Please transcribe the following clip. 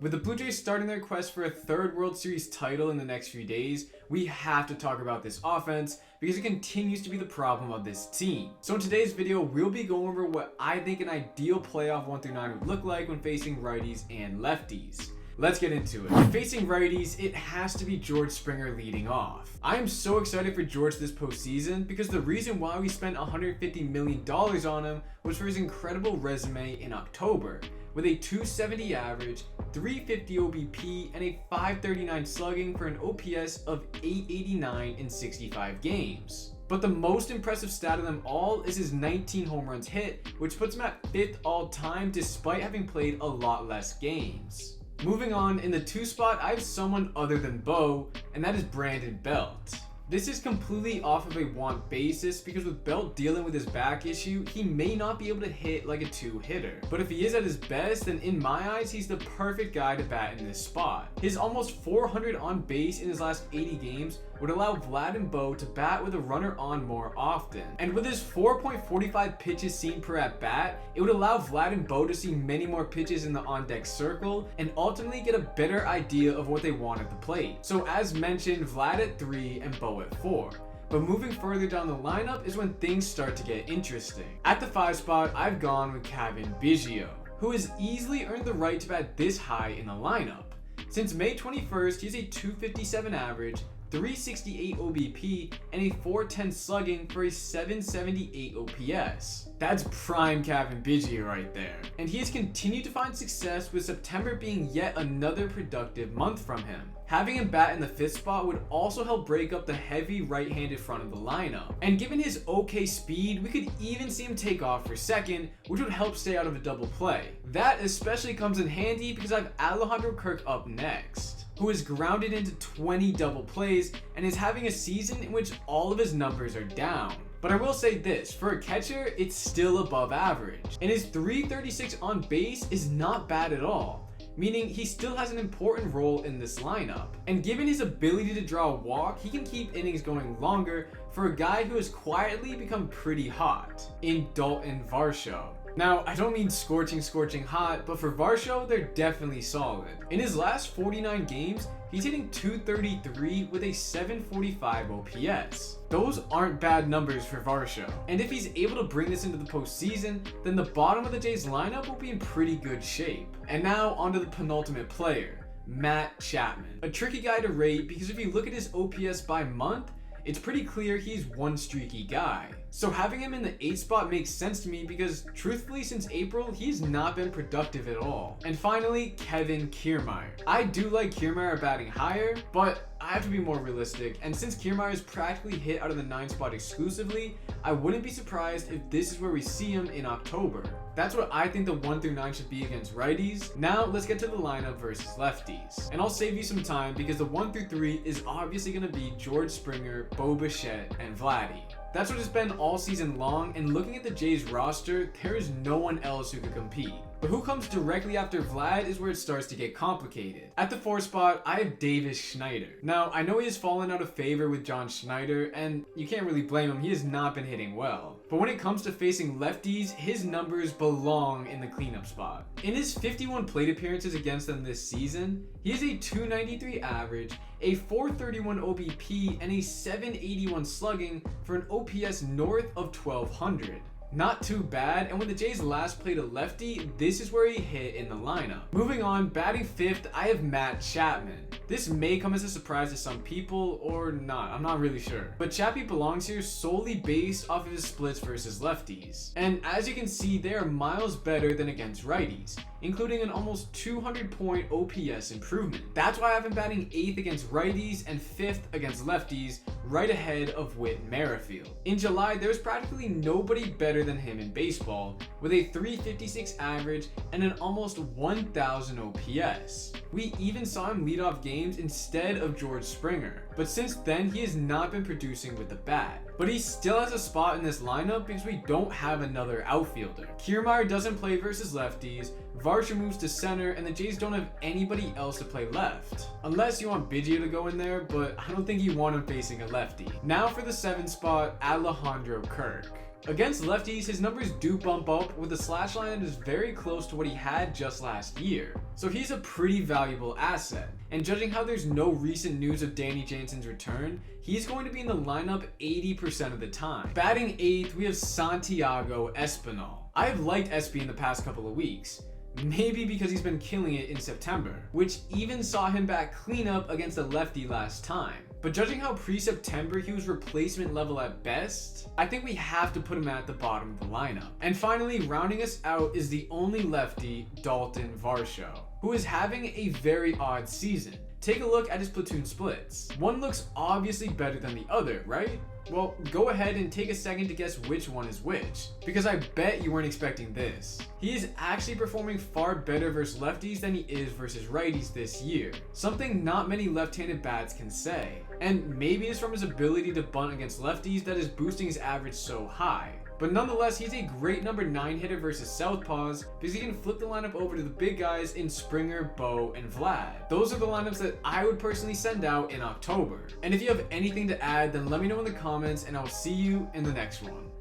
With the Blue Jays starting their quest for a third World Series title in the next few days, we have to talk about this offense because it continues to be the problem of this team. So in today's video, we'll be going over what I think an ideal playoff 1 through 9 would look like when facing righties and lefties. Let's get into it. Facing righties, it has to be George Springer leading off. I am so excited for George this postseason because the reason why we spent $150 million on him was for his incredible resume in October, with a 270 average, 350 OBP, and a 539 slugging for an OPS of 889 in 65 games. But the most impressive stat of them all is his 19 home runs hit, which puts him at 5th all time despite having played a lot less games. Moving on, in the 2 spot, I have someone other than Bo, and that is Brandon Belt. This is completely off of a want basis because with Belt dealing with his back issue, he may not be able to hit like a 2-hitter. But if he is at his best, then in my eyes, he's the perfect guy to bat in this spot. His almost 400 on base in his last 80 games would allow Vlad and Bo to bat with a runner on more often. And with his 4.45 pitches seen per at bat, it would allow Vlad and Bo to see many more pitches in the on-deck circle and ultimately get a better idea of what they want at the plate. So as mentioned, Vlad at 3 and Bo at 4. But moving further down the lineup is when things start to get interesting. At the 5 spot, I've gone with Cavan Biggio, who has easily earned the right to bat this high in the lineup. Since May 21st, he has a 257 average, 368 OBP, and a 410 slugging for a 778 OPS. That's prime Cavan Biggio right there. And he has continued to find success, with September being yet another productive month from him. Having him bat in the 5th spot would also help break up the heavy right-handed front of the lineup. And given his okay speed, we could even see him take off for 2nd, which would help stay out of a double play. That especially comes in handy because I have Alejandro Kirk up next, who is grounded into 20 double plays and is having a season in which all of his numbers are down. But I will say this, for a catcher, it's still above average. And his 336 on base is not bad at all, meaning he still has an important role in this lineup. And given his ability to draw a walk, he can keep innings going longer for a guy who has quietly become pretty hot in Dalton Varsho. Now, I don't mean scorching hot, but for Varsho, they're definitely solid. In his last 49 games, he's hitting 233 with a 745 OPS. Those aren't bad numbers for Varsho. And if he's able to bring this into the postseason, then the bottom of the Jays lineup will be in pretty good shape. And now onto the penultimate player, Matt Chapman. A tricky guy to rate because if you look at his OPS by month, it's pretty clear he's one streaky guy. So having him in the 8th spot makes sense to me because truthfully since April, he's not been productive at all. And finally, Kevin Kiermaier. I do like Kiermaier batting higher, but I have to be more realistic, and since Kiermaier is practically hit out of the 9th spot exclusively, I wouldn't be surprised if this is where we see him in October. That's what I think the 1 through 9 should be against righties. Now let's get to the lineup versus lefties. And I'll save you some time because the 1 through 3 is obviously going to be George Springer, Bo Bichette, and Vladdy. That's what it's been all season long, and looking at the Jays roster, there is no one else who could compete. But who comes directly after Vlad is where it starts to get complicated. At the 4th spot, I have Davis Schneider. Now, I know he has fallen out of favor with John Schneider, and you can't really blame him, he has not been hitting well. But when it comes to facing lefties, his numbers belong in the cleanup spot. In his 51 plate appearances against them this season, he has a 293 average, a 431 OBP, and a 781 slugging for an OPS north of 1200. Not too bad, and when the Jays last played a lefty, this is where he hit in the lineup. Moving on, batting 5th, I have Matt Chapman. This may come as a surprise to some people, or not, I'm not really sure. But Chappie belongs here solely based off of his splits versus lefties. And as you can see, they are miles better than against righties, including an almost 200-point OPS improvement. That's why I have him batting 8th against righties and 5th against lefties, right ahead of Whit Merrifield. In July, there's practically nobody better than him in baseball, with a 356 average and an almost 1000 OPS. We even saw him lead off games instead of George Springer, but since then he has not been producing with the bat. But he still has a spot in this lineup because we don't have another outfielder. Kiermaier doesn't play versus lefties, Varsho moves to center, and the Jays don't have anybody else to play left. Unless you want Biggio to go in there, but I don't think you want him facing a lefty. Now for the 7th spot, Alejandro Kirk. Against lefties, his numbers do bump up with a slash line that is very close to what he had just last year. So he's a pretty valuable asset. And judging how there's no recent news of Danny Jansen's return, he's going to be in the lineup 80% of the time. Batting 8th, we have Santiago Espinal. I've liked Espy in the past couple of weeks. Maybe because he's been killing it in September, which even saw him back cleanup against a lefty last time. But judging how pre-September he was replacement level at best, I think we have to put him at the bottom of the lineup. And finally, rounding us out is the only lefty, Dalton Varsho, who is having a very odd season. Take a look at his platoon splits. One looks obviously better than the other, right? Well, go ahead and take a second to guess which one is which, because I bet you weren't expecting this. He is actually performing far better versus lefties than he is versus righties this year, something not many left-handed bats can say. And maybe it's from his ability to bunt against lefties that is boosting his average so high. But nonetheless, he's a great number 9 hitter versus southpaws because he can flip the lineup over to the big guys in Springer, Bo, and Vlad. Those are the lineups that I would personally send out in October. And if you have anything to add, then let me know in the comments and I'll see you in the next one.